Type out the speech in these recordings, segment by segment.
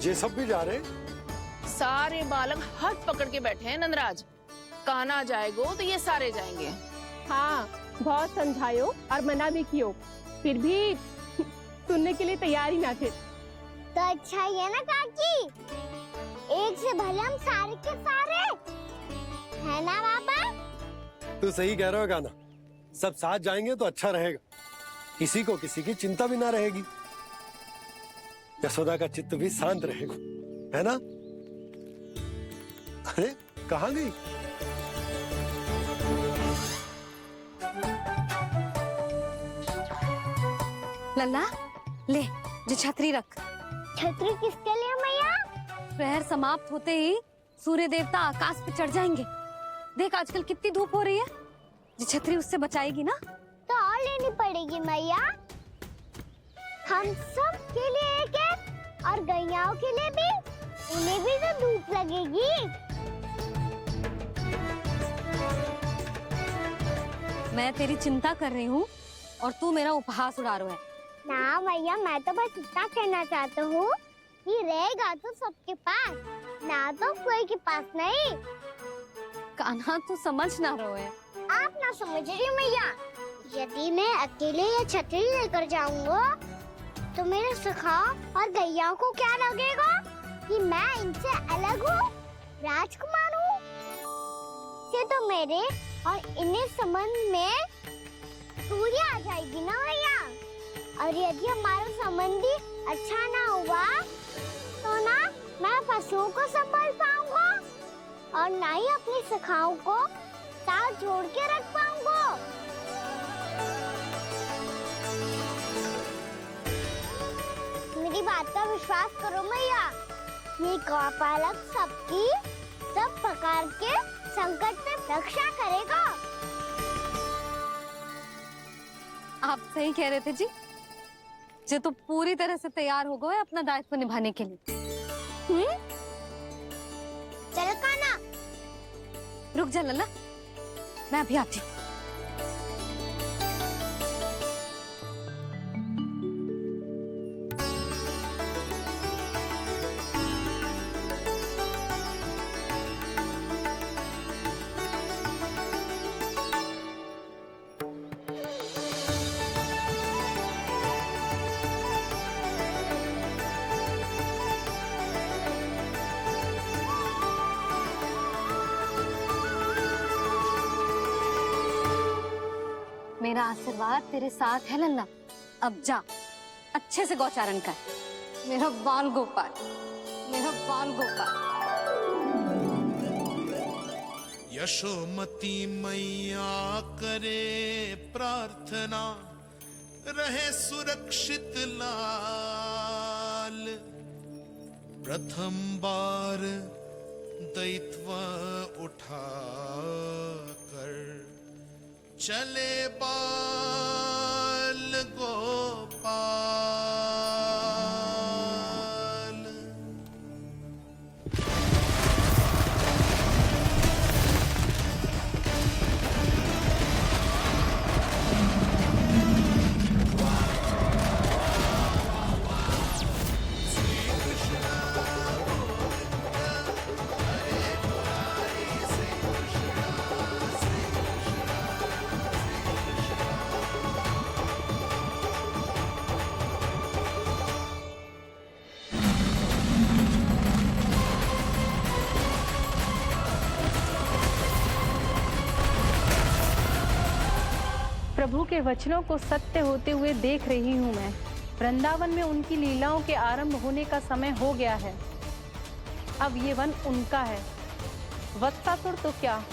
ये सब भी जा रहे? सारे बालक हाथ पकड़ के बैठे हैं नंदराज। कान्हा जाएगो तो ये सारे जाएंगे। हाँ, बहुत समझायो और मना भी कियो, फिर भी सुनने के लिए तैयार ही ना थे। तो अच्छा ही है ना काकी, एक से भले हम सारे के सारे है ना बाबा। तू सही कह रहा हो कान्हा, सब साथ जाएंगे तो अच्छा रहेगा, किसी को किसी की चिंता भी ना रहेगी, यशोदा का चित्त भी शांत रहेगा, है ना? अरे कहाँ गई? लल्ला ले, जो छतरी रख। छतरी किसके लिए मैया? प्रहर समाप्त होते ही सूर्य देवता आकाश पे चढ़ जाएंगे। देख आजकल कितनी धूप हो रही है, जो छतरी उससे बचाएगी ना। तो और लेनी पड़ेगी मैया, हम सब के लिए एक एक और गैयाओं के लिए भी, उन्हें भी तो धूप लगेगी। मैं तेरी चिंता कर रही हूँ और तू मेरा उपहास उड़ा रहा है। ना मैया, मैं तो बस इतना कहना चाहता हूँ कि रहेगा तो सबके पास, ना तो कोई के पास नहीं। कान्हा तू समझ ना रहो है। आप ना समझ रही मैया, यदि मैं अकेले ये छतरी लेकर जाऊंगा तो मेरे सखा और गैयाओं को क्या लगेगा कि मैं इनसे अलग हूँ, राजकुमार हूँ। ये तो मेरे और इन्हें संबंध में दूरी आ जाएगी ना भैया। और यदि हमारा संबंध ही अच्छा ना हुआ तो ना मैं पशुओं को संभाल पाऊंगा और ना ही अपनी सखाओं को साथ जोड़ के रख पाऊंगा। मेरी बात का विश्वास करो मैया, ये गौपालक सबकी सब प्रकार के संकट से रक्षा करेगा। आप सही कह रहे थे जी, जो तो पूरी तरह से तैयार हो गए अपना दायित्व निभाने के लिए। चल कान्हा। रुक जा लल्ला, मैं अभी आती हूँ। मेरा आशीर्वाद तेरे साथ है लल्ला। अब जा, अच्छे से गौचारण कर। मेरा बाल गोपाल, मेरा बाल गोपाल। यशोमती मैया करे प्रार्थना, रहे सुरक्षित लाल। प्रथम बार दैत्व उठा कर चले बाल गोपाल। प्रभु के वचनों को सत्य होते हुए देख रही हूँ मैं। वृंदावन में उनकी लीलाओं के आरंभ होने का समय हो गया है। अब ये वन उनका है। वत्सासुर तो क्या,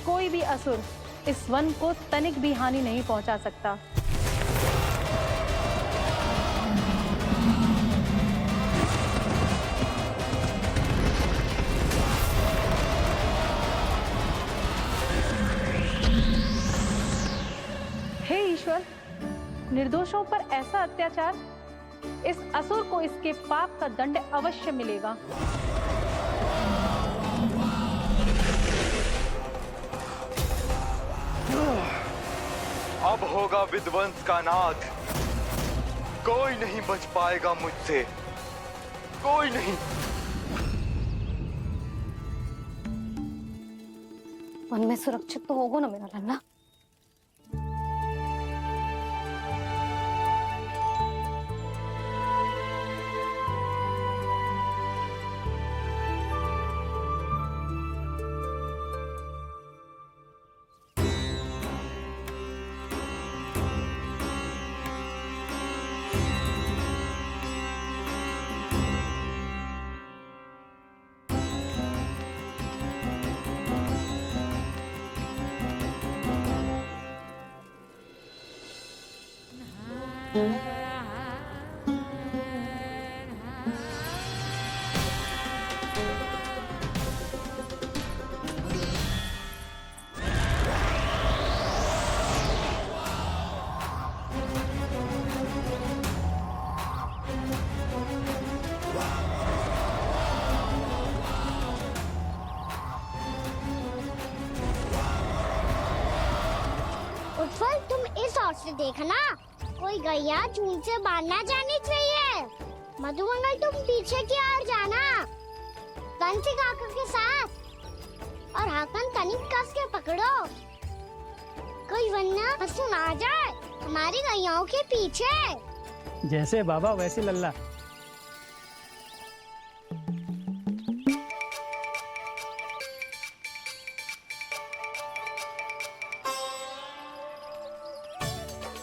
कोई भी असुर इस वन को तनिक भी हानि नहीं पहुंचा सकता। हे ईश्वर, निर्दोषों पर ऐसा अत्याचार, इस असुर को इसके पाप का दंड अवश्य मिलेगा। अब होगा विध्वंस का नाद, कोई नहीं बच पाएगा मुझसे, कोई नहीं। वन में सुरक्षित तो होगा ना मेरा लल्ला? उत्पल, तुम इस ओर से देखना, कोई गैया चून से बाहर ना जानी चाहिए। मधुमंगल, तुम पीछे की ओर जाना, बंसी काका के साथ, और हाकन तनिक कस के पकड़ो, कोई वरना पशु ना जाए हमारी गैयाओं के पीछे। जैसे बाबा वैसे लल्ला।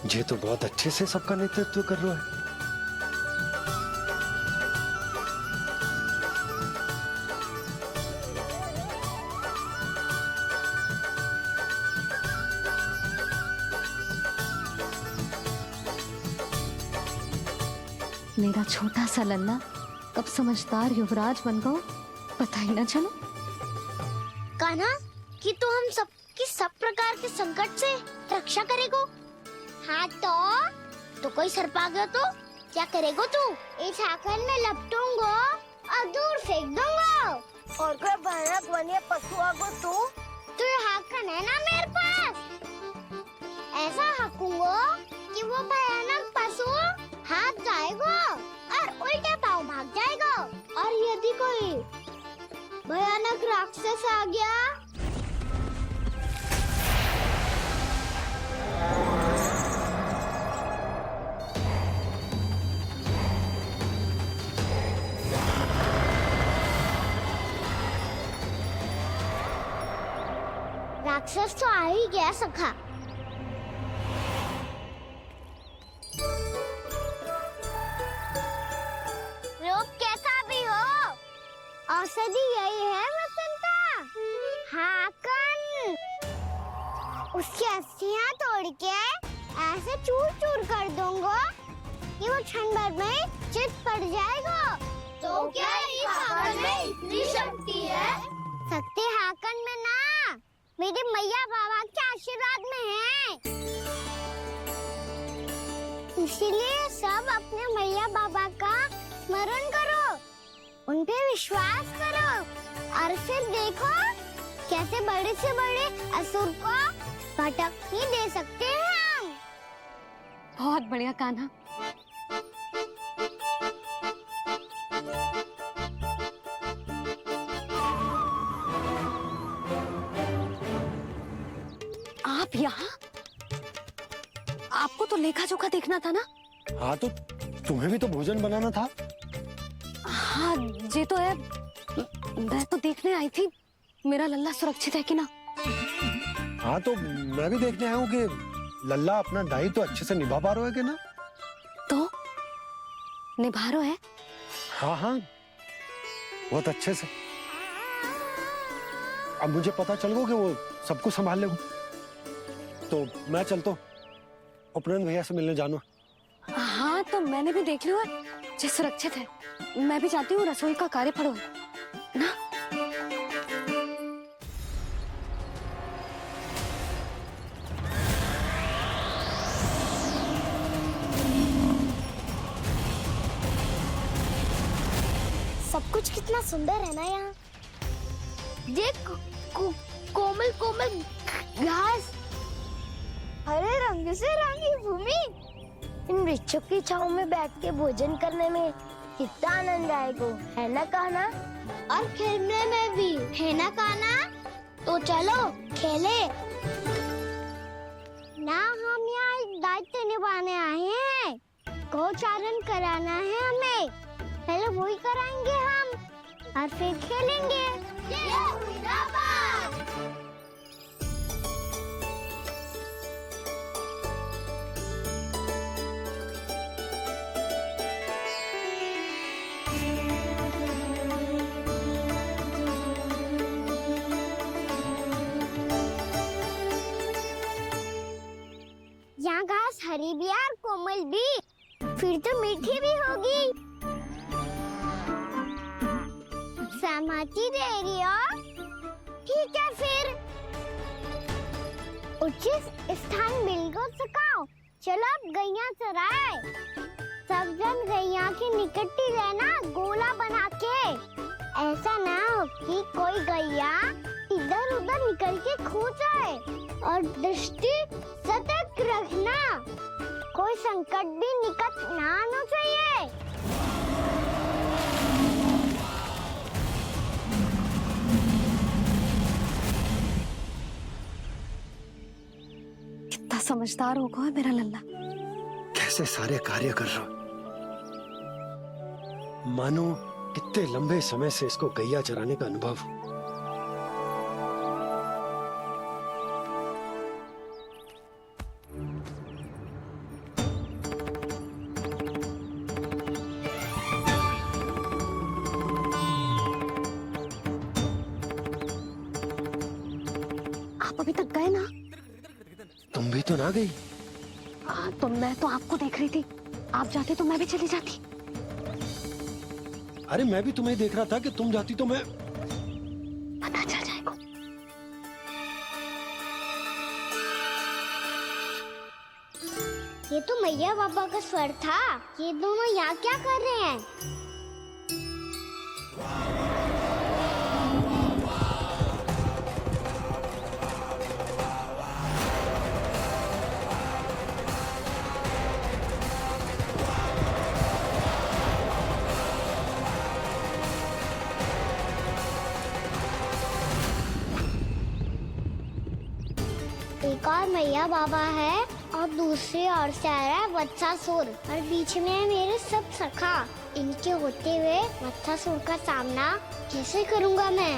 ये तो बहुत अच्छे से सबका नेतृत्व कर रहा है। मेरा छोटा सा लल्ला कब समझदार युवराज बन गो पता ही ना चलो। कान्हा, कि तू हम सब प्रकार के संकट से रक्षा करेगो। हाँ तो कोई सर्प आ गया तो क्या करेगो तू? इस हाकन में लपटूंगो और दूर फेंक दूंगा। और कोई भयानक वन्य पशु आगो तो ये हाकन है ना मेरे पास, ऐसा हाकूंगो कि वो भयानक पशु हाथ जाएगा और उल्टे पाँव भाग जाएगा। और यदि कोई भयानक राक्षस आ गया राक्षस तो आ ही गया सखा। रूप कैसा भी हो, औषधि यही है वसंता। हाकन उसकी अस्थियां तोड़ के ऐसे चूर चूर कर दूंगा कि वो क्षण भर में चित पड़ जाएगा। तो क्या इस हाकन में इतनी शक्ति है? शक्ति हाकन में ना, मेरे मैया बाबा के आशीर्वाद में है। इसीलिए सब अपने मैया बाबा का स्मरण करो, उन पे विश्वास करो और फिर देखो कैसे बड़े से बड़े असुर को भटक ही दे सकते हैं हम। बहुत बढ़िया कान्हा। आप यहाँ? आपको तो लेखा जोखा देखना था ना? हाँ तो तुम्हें भी तो भोजन बनाना था। हाँ ये तो है, मैं तो देखने आई थी मेरा लल्ला सुरक्षित है कि ना। हाँ तो मैं भी देखने आया हूँ कि लल्ला अपना दायित्व तो अच्छे से निभा पा रहा है कि ना। तो निभा रहा है? हाँ हाँ बहुत अच्छे से। अब मुझे पता चल गया कि वो सब कुछ संभाल लेगा, तो मैं चलता हूँ, उपनंद भैया से मिलने जाना। हाँ तो मैंने भी देख लिया जो सुरक्षित है। मैं भी चाहती हूँ रसोई का कार्य पड़ो ना। सब कुछ कितना सुंदर है ना यहाँ। देख कोमल कोमल घास, हरे रंग से रंगी भूमि, इन वृक्षों की छांव में बैठ के भोजन करने में कितना आनंद आएगा, है ना कान्हा? और खेलने में भी, है ना कान्हा? तो चलो खेले। ना हम यहाँ एक दायित्व निभाने आए हैं, गोचारण कराना है हमें। पहले वही कराएंगे हम और फिर खेलेंगे। ये हुई ना बात। यहाँ घास हरी भी और कोमल भी, फिर तो मीठी भी होगी। सहमति दे रही हो? ठीक है फिर। उचित स्थान बिल्कुल सुखाओ। चलो अब गैया चराए। सब जन गैया के निकट ही रहना, गोला बना के। ऐसा ना हो कि कोई गैया इधर उधर निकल के खो जाए। और दृष्टि सतर्क रखना, कोई संकट भी निकट ना आना चाहिए। कितना समझदार होगा मेरा लल्ला। कैसे सारे कार्य कर रहा, मानो कितने लंबे समय से इसको गैया चराने का अनुभव हो। आप अभी तक गए ना? तुम भी तो ना गई। तो मैं तो आपको देख रही थी, आप जाते तो मैं भी चली जाती। अरे मैं भी तुम्हें देख रहा था कि तुम जाती तो मैं। पता चल जाएगा। ये तो मैया बाबा का स्वर था। ये दोनों यहाँ क्या कर रहे हैं? एक और मैया बाबा है और दूसरी ओर से आ रहा है वत्सासुर और बीच में है मेरे सब सखा। इनके होते हुए वत्सासुर का सामना कैसे करूंगा मैं?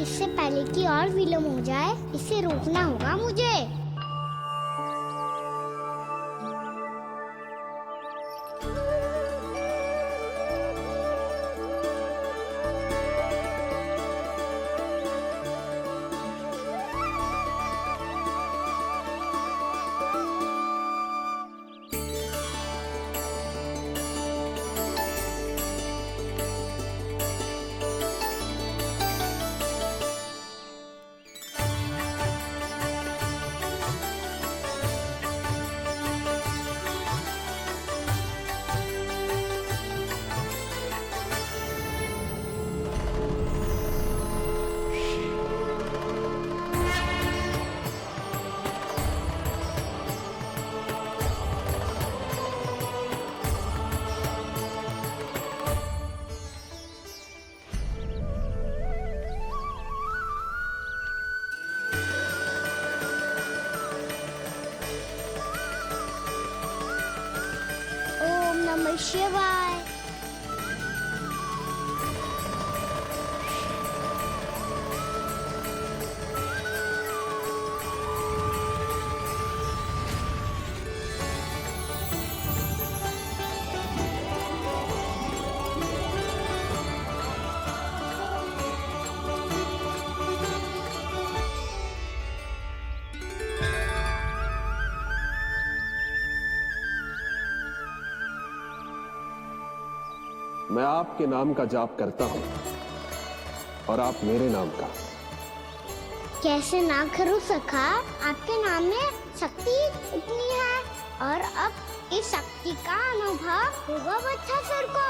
इससे पहले कि और विलम्ब हो जाए, इसे रोकना होगा मुझे। नमः शिवाय। मैं आपके नाम का जाप करता हूं और आप मेरे नाम का। कैसे ना करूं सखा, आपके नाम में शक्ति इतनी है और अब इस शक्ति का अनुभव होगा वत्सासुर को।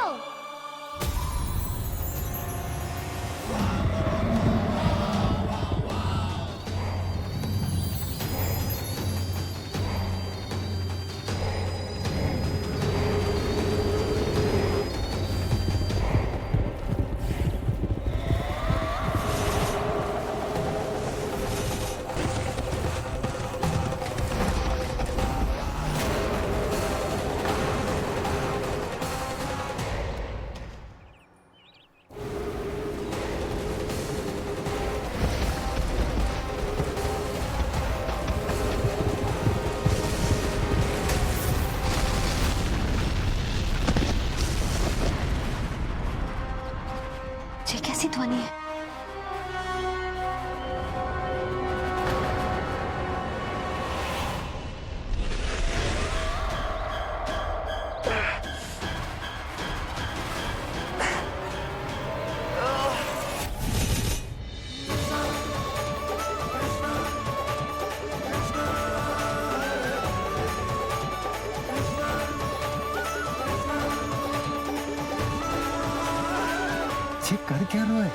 कैसी ध्वनि है? ये कर क्या रहा है?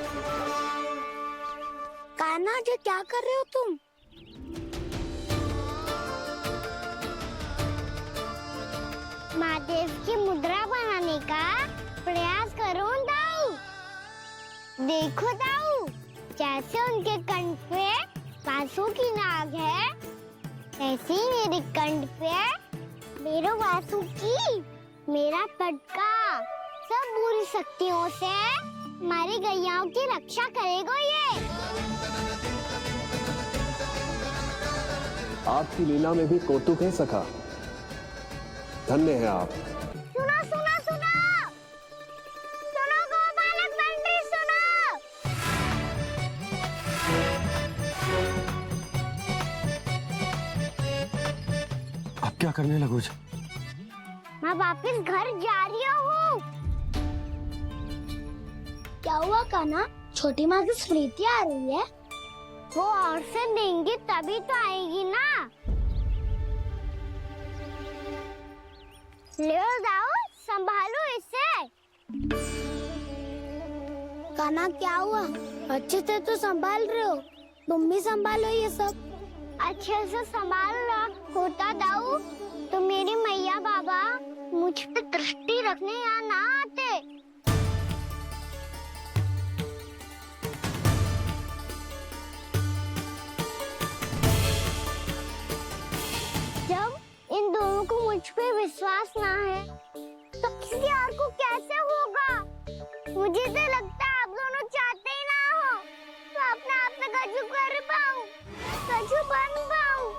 कान्हा जी क्या कर रहे हो तुम? महादेव की मुद्रा बनाने का प्रयास करो दाऊ। देखो दाऊ, जैसे उनके कंठ पे बांसुरी की नाग है, ऐसे ही मेरे कंठ पे मेरो बांसुरी, मेरा पटका सब बुरी शक्तियों से हमारी गैयाओं की रक्षा करेगा ये। आपकी लीला में भी कौतुक है सखा। धन्य है आप। सुनो सुनो सुनो, सुनो गोपालक बंटी सुनो। अब क्या करने लगोगे? मैं वापस घर जा रही हूँ। क्या हुआ कान्हा? छोटी माँ की स्मृति आ रही है। वो और से देंगी तभी तो आएगी ना। ले जाओ, संभालो इसे। कान्हा क्या हुआ? अच्छे से तो संभाल रहे हो, तुम भी संभालो ये सब। अच्छे से संभाल रहा होता दाऊ तो मेरी मैया बाबा मुझ पे दृष्टि रखने यहाँ ना आते। जब इन दोनों को मुझ पे विश्वास ना है तो किसी और को कैसे होगा? मुझे तो लगता है आप दोनों चाहते ही ना हो तो अपने आप से गजू कर पाऊं, गजू बन पाऊं।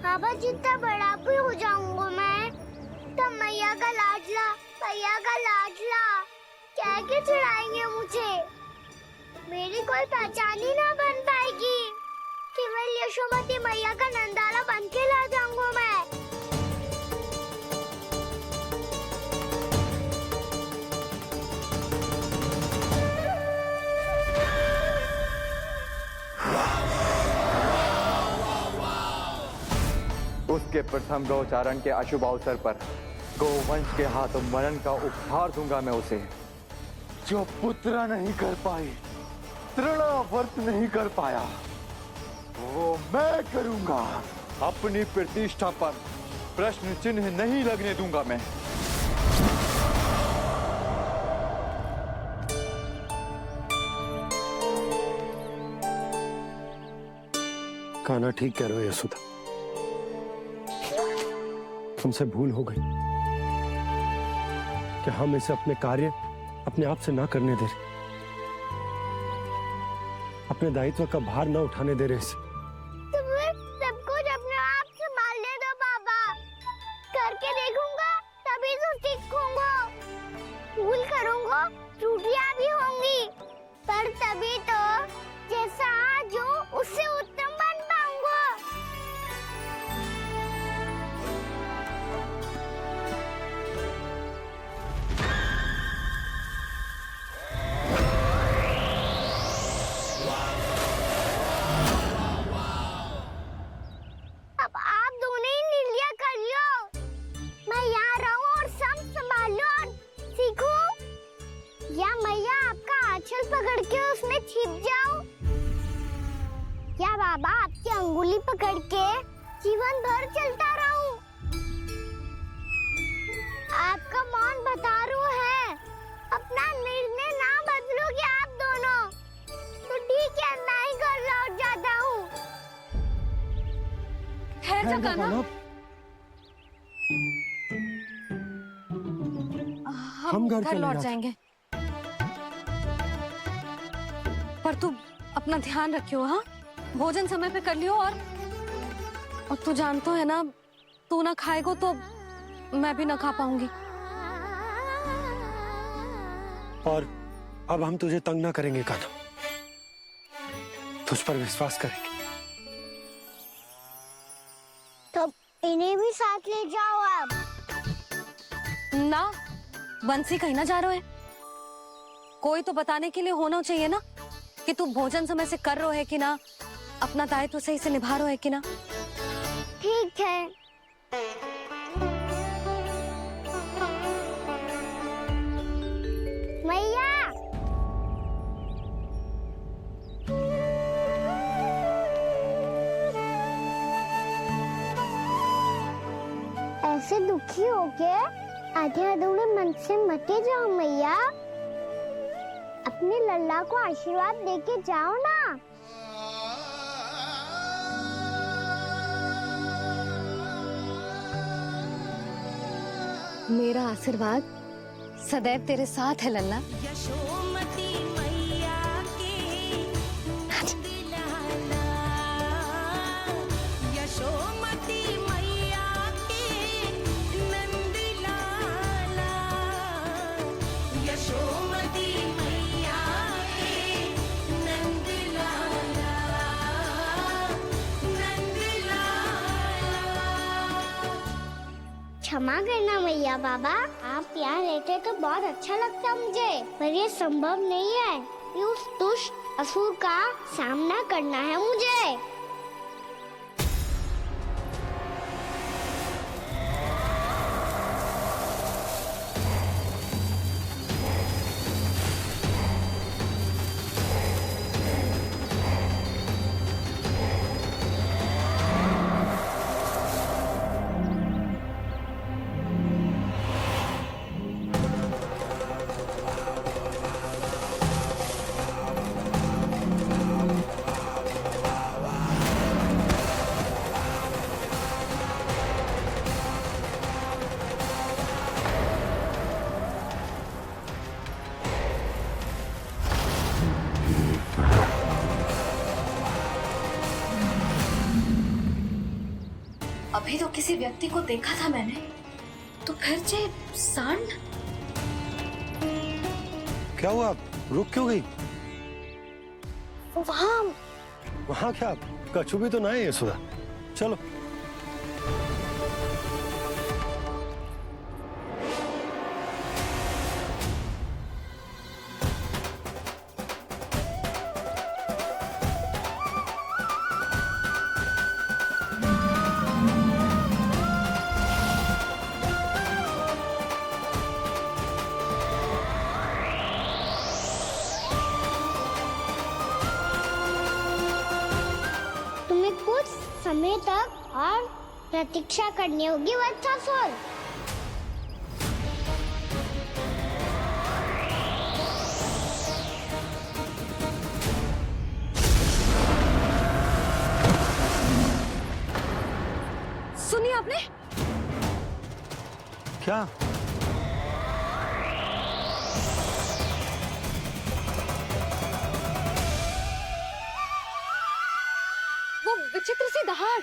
बाबा जितना बड़ा भी हो जाऊंगा मैं, तब मैया का लाडला, भैया का लाडला कह के चिढ़ाएंगे मुझे। मेरी कोई पहचान ही ना बन पाएगी। केवल यशोमती मैया का नंदाला बन के ला जाऊंगा मैं। उसके प्रथम गौचारण के अशुभ अवसर पर गोवंश के हाथों मरण का उपहार दूंगा मैं उसे। जो पुत्र नहीं कर पाई, तृणावर्त नहीं कर पाया, वो मैं करूंगा। अपनी प्रतिष्ठा पर प्रश्न चिन्ह नहीं लगने दूंगा मैं। कान्हा ठीक कह रहे हो यशोदा, हमसे भूल हो गई कि हम इसे अपने कार्य अपने आप से ना करने दे रहे, अपने दायित्व का भार ना उठाने दे रहे इसे। सब कुछ अपने आप संभालने दो बाबा, करके देखूंगा तभी तो सीखूंगा। भूल करूंगा, त्रुटियां भी होंगी, पर तभी तो जैसा आज हूं उससे उत्तम बन पाऊंगा। अब आप दोनों ही निर्णय कर लो। मैं यहाँ रहूं और सब संभालूं और सीखूं, या मैया आपका आंचल पकड़ के उसमें छिप जाऊं, या बाबा आपकी अंगुली पकड़ के जीवन भर चलता रहूं। आपका मौन बतारू है, अपना निर्णय ना बदलोगे आप दोनों तो ठीक है, मैं ही घर लौट जाता हूँ। ठहरो ठहर जा कान्हा। हम घर घर चले लौट जाते। जाएंगे, पर तू अपना ध्यान रखियो। हाँ, भोजन समय पे कर लियो। और तू जानतो है ना, तू ना खाएगो तो मैं भी ना खा पाऊंगी। और अब हम तुझे तंग ना करेंगे कान्हा, तुझ पर विश्वास करेंगे। तो इन्हें भी साथ ले जाओ अब। ना, बंसी कहीं ना जा रहे है। कोई तो बताने के लिए होना चाहिए ना कि तू भोजन समय से कर रहे हो है कि ना, अपना दायित्व सही से निभा रहे है कि ना। ठीक है। मैया, ऐसे दुखी हो के आधे अधूरे मन से मत जाओ मैया। अपने लल्ला को आशीर्वाद देके जाओ ना। मेरा आशीर्वाद सदैव तेरे साथ है लल्ला। यशोमती मैया के नंद लाला, यशोमती मैया के नंद लाला, यशोमती मैया के नंद लाला, नंद लाला। क्षमा करना मैया बाबा, आप यहाँ रहते तो बहुत अच्छा लगता मुझे, पर ये संभव नहीं है। ये उस दुष्ट असुर का सामना करना है मुझे। अभी तो किसी व्यक्ति को देखा था मैंने, तो फिर जे सांड। क्या हुआ, रुक क्यों गई? वहाँ क्या कछु भी तो ना है यशोदा, चलो। तुम्हें कुछ समय तक और प्रतीक्षा करनी होगी वत्सासुर। सुनिए आपने? क्या? वो विचित्र सी दहाड़।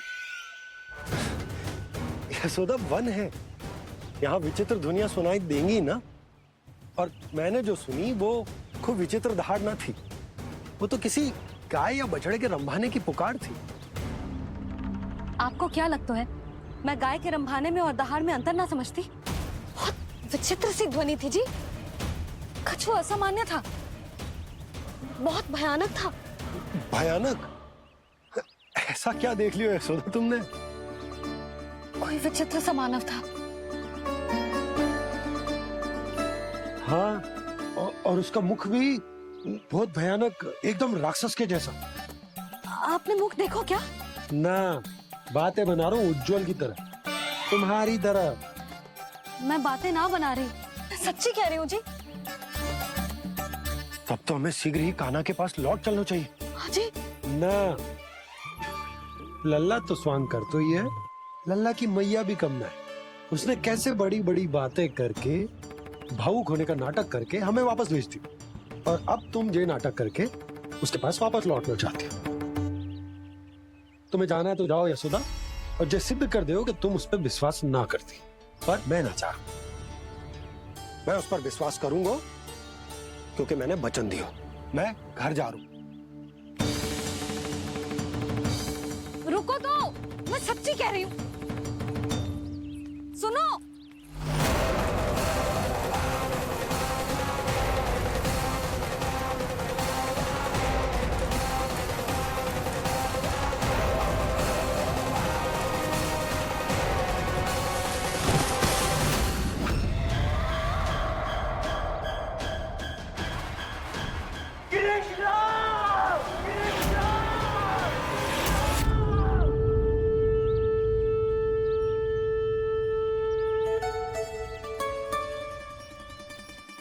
यशोदा, वन है, यहाँ विचित्र ध्वनियां सुनाई देंगी ना। और मैंने जो सुनी वो खूब विचित्र दहाड़ ना थी, वो तो किसी गाय या बछड़े के रंभाने की पुकार थी। आपको क्या लगता है मैं गाय के रंभाने में और दहाड़ में अंतर ना समझती? बहुत विचित्र सी ध्वनि थी जी, कुछ वो असामान्य था, बहुत भयानक था। भयानक? ऐसा क्या देख लियो यशोदा तुमने? कोई विचित्र सा मानव था। हाँ, और उसका मुख भी बहुत भयानक, एकदम राक्षस के जैसा। आपने मुख देखो क्या? ना, बातें बना रहा हूँ उज्जवल की तरह, तुम्हारी तरह। मैं बातें ना बना रही, सच्ची कह रही हूँ जी। तब तो हमें शीघ्र ही कान्हा के पास लौट चलना चाहिए। हाँ जी। ना, लल्ला तो स्वांग कर तो ही है, लल्ला की मैया भी कम ना है। उसने कैसे बड़ी बड़ी बातें करके, भावुक होने का नाटक करके हमें वापस भेज दी, और अब तुम ये नाटक करके उसके पास वापस लौटना चाहती हो। तुम्हें जाना है तो जाओ यशोदा, और जो सिद्ध कर दो कि तुम उस पर विश्वास ना करती। पर मैं ना चाह, मैं उस पर विश्वास करूंगा क्योंकि मैंने वचन दिया। मैं घर जा रहा हूं। रुको तो, मैं सच्ची कह रही हूँ। सुनो,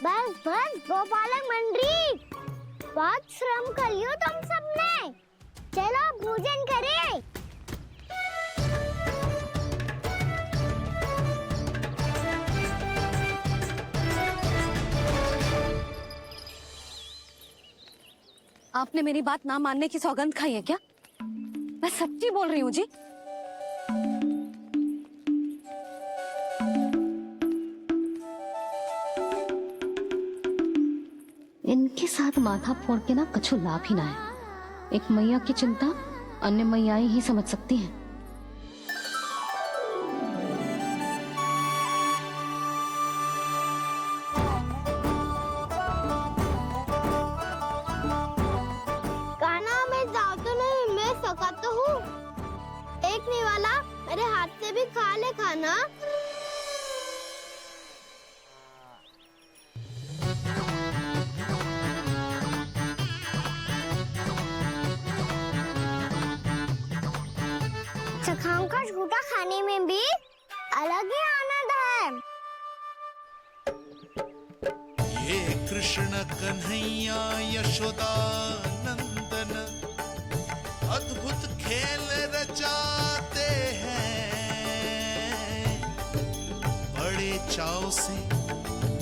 बस बस गोपालक मंडली, बहुत श्रम कर लियो तुम सबने। चलो भोजन करें। आपने मेरी बात ना मानने की सौगंध खाई है क्या? मैं सच्ची बोल रही हूँ जी। इनके साथ माथा फोड़ के ना कछु लाभ ही ना है। एक मैया की चिंता अन्य मैयाएं ही समझ सकती हैं। कान्हा, मैं जाता नहीं, मैं सका तो हूँ। एक नहीं वाला, मेरे हाथ से भी खा ले खाना। सखाओं का झूठा खाने में भी अलग ही आनंद है। ये कृष्ण कन्हैया यशोदा नंदन अद्भुत खेल रचाते हैं, बड़े चाव से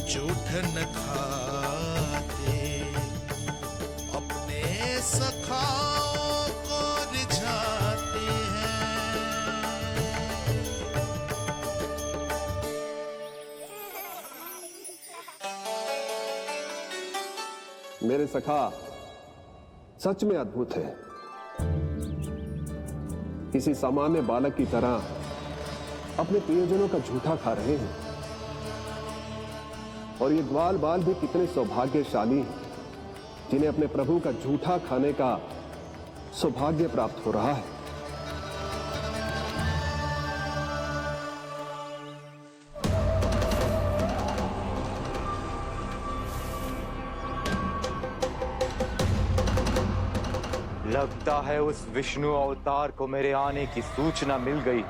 झूठ न खाते, अपने सखाओं को रिझाते हैं। मेरे सखा सच में अद्भुत है। किसी सामान्य बालक की तरह अपने प्रियजनों का झूठा खा रहे हैं, और ये ग्वाल बाल भी कितने सौभाग्यशाली हैं जिन्हें अपने प्रभु का झूठा खाने का सौभाग्य प्राप्त हो रहा है। लगता है उस विष्णु अवतार को मेरे आने की सूचना मिल गई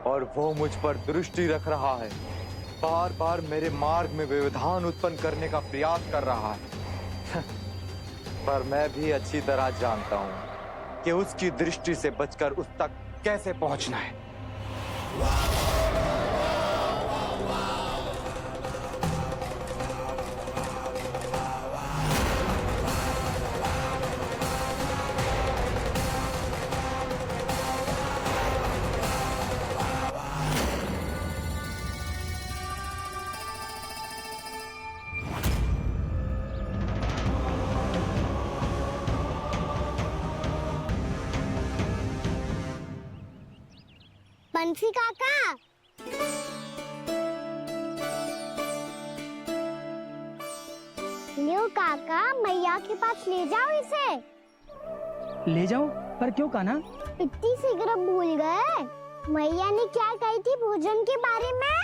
और वो मुझ पर दृष्टि रख रहा है। बार बार मेरे मार्ग में व्यवधान उत्पन्न करने का प्रयास कर रहा है। पर मैं भी अच्छी तरह जानता हूं कि उसकी दृष्टि से बचकर उस तक कैसे पहुंचना है। बंसी काका, लियो काका, मैया के पास ले जाओ इसे। ले जाओ? पर क्यों कान्हा? इतनी शीघ्र भूल गए? मैया ने क्या कही थी भोजन के बारे में?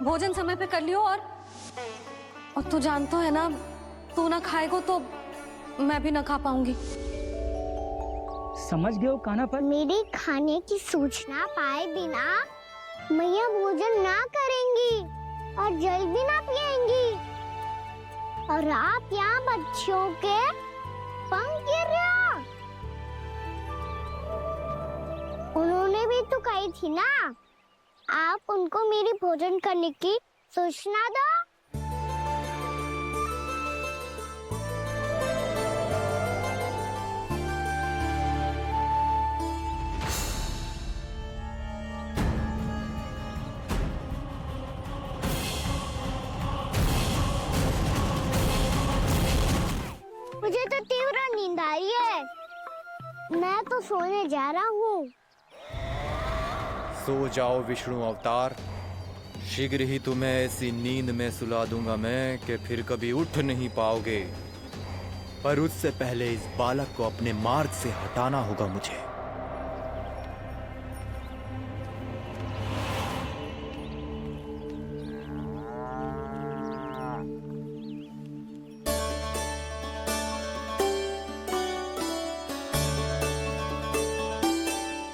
भोजन समय पे कर लियो। और तू जानता है ना, तू ना खाएगा तो मैं भी ना खा पाऊंगी। समझ गए हो कान्हा? पर मेरे खाने की सूचना पाए बिना मैया भोजन ना करेंगी और जल भी ना पिएंगी, और आप यहाँ बच्चों के पंख गिर रहे हो। उन्होंने तुमने भी तो कही थी ना, आप उनको मेरी भोजन करने की सूचना दो। मुझे तो तीव्र नींद आ रही है, मैं तो सोने जा रहा हूँ। सो जाओ विष्णु अवतार, शीघ्र ही तुम्हें ऐसी नींद में सुला दूंगा मैं कि फिर कभी उठ नहीं पाओगे। पर उससे पहले इस बालक को अपने मार्ग से हटाना होगा मुझे।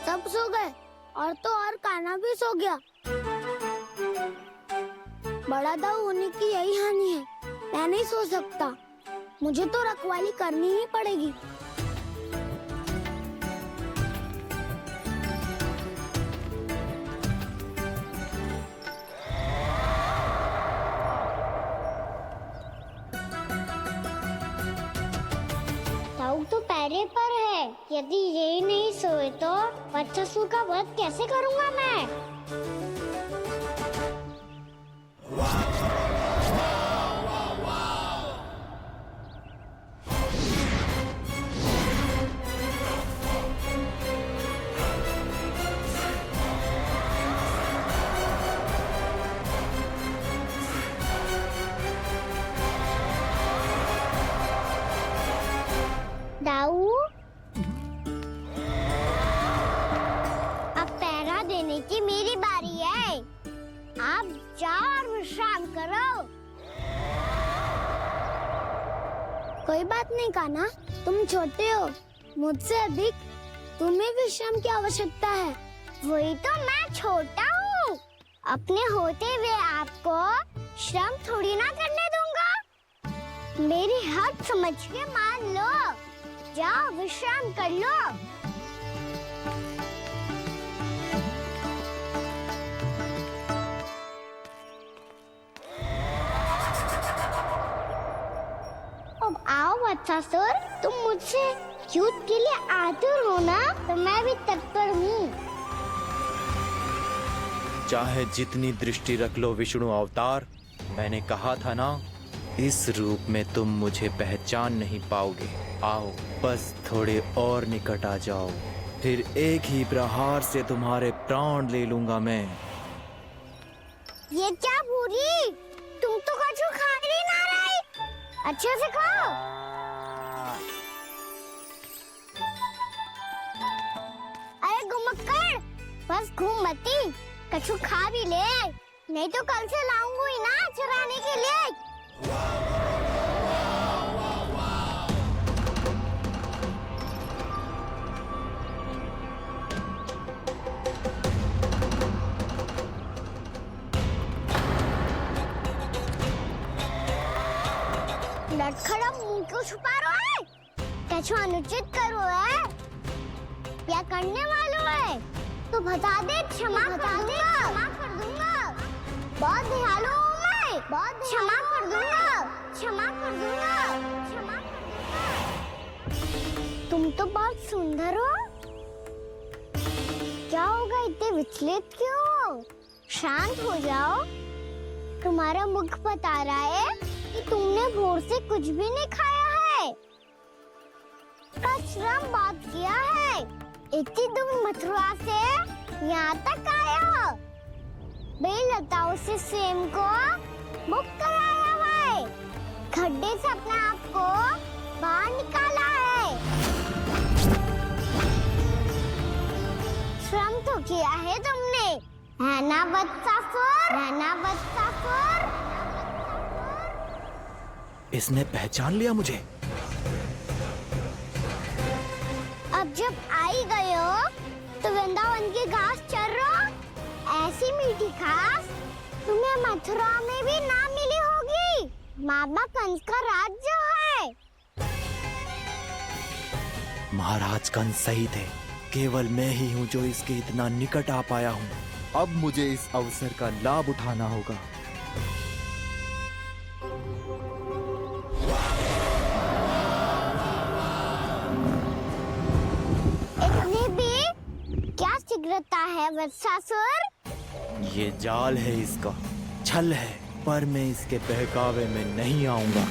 सब सो गए और तो और कान्हा भी सो गया। बड़ा दाऊ होने की यही हानि है, मैं नहीं सो सकता, मुझे तो रखवाली करनी ही पड़ेगी। दाऊ तो पैरे पर है, यदि यही नहीं सोए तो बच्चासुर का वध कैसे करूंगा मैं? दाऊ, अब पहरा देने की मेरी बारी है। आप जाओ और विश्राम करो। कोई बात नहीं कान्हा, तुम छोटे हो, मुझसे अधिक तुम्हें विश्राम की आवश्यकता है। वही तो, मैं छोटा हूँ, अपने होते हुए आपको श्रम थोड़ी ना करने दूंगा। मेरी हद समझ के मान लो, जाओ विश्राम कर लो। अब आओ बच्चासुर, तुम मुझसे युद्ध के लिए आतुर हो ना, तो मैं भी तत्पर हूँ। चाहे जितनी दृष्टि रख लो विष्णु अवतार, मैंने कहा था ना, इस रूप में तुम मुझे पहचान नहीं पाओगे। आओ, बस थोड़े और निकट आ जाओ, फिर एक ही प्रहार से तुम्हारे प्राण ले लूंगा मैं। ये क्या भूरी, तुम तो कछु खा ही ना रही, अच्छे से खाओ। अरे घुमक्कड़, बस घूम मती, कछु खा भी ले, नहीं तो कल से लाऊंगा ही ना चुराने के लिए। लटखड़ा मुंह क्यों छुपा रहा है? कछु अनुचित करो है या करने वालों है तो बता दे, क्षमा कर दूंगा। बहुत दयालु हूँ मैं, बहुत क्षमा कर दूंगा। तुम तो बहुत सुंदर हो, क्या होगा, इतने विचलित क्यों हो? शांत हो जाओ, तुम्हारा मुख बता रहा है कि तुमने भोर से कुछ भी नहीं खाया है, श्रम बहुत किया है, इतनी दूर मथुरा से यहाँ तक आए हो, बेलताओं से स्वयं को मुक्त कराया हुआ है, खड्डे से अपने आप को बाहर निकाला है, श्रम तो किया है तुमने, है ना वत्सासुर? इसने पहचान लिया मुझे। अब जब आ ही गए हो तो वृंदावन की घास चर रहो, ऐसी मीठी घास तुम्हें मथुरा में भी ना मिली होगी। मामा कंस का राज्य है। महाराज कंस सही थे, केवल मैं ही हूं जो इसके इतना निकट आ पाया हूं। अब मुझे इस अवसर का लाभ उठाना होगा। इतनी भी क्या शीघ्रता है वत्सासुर? ये जाल है इसका, छल है, पर मैं इसके बहकावे में नहीं आऊंगा।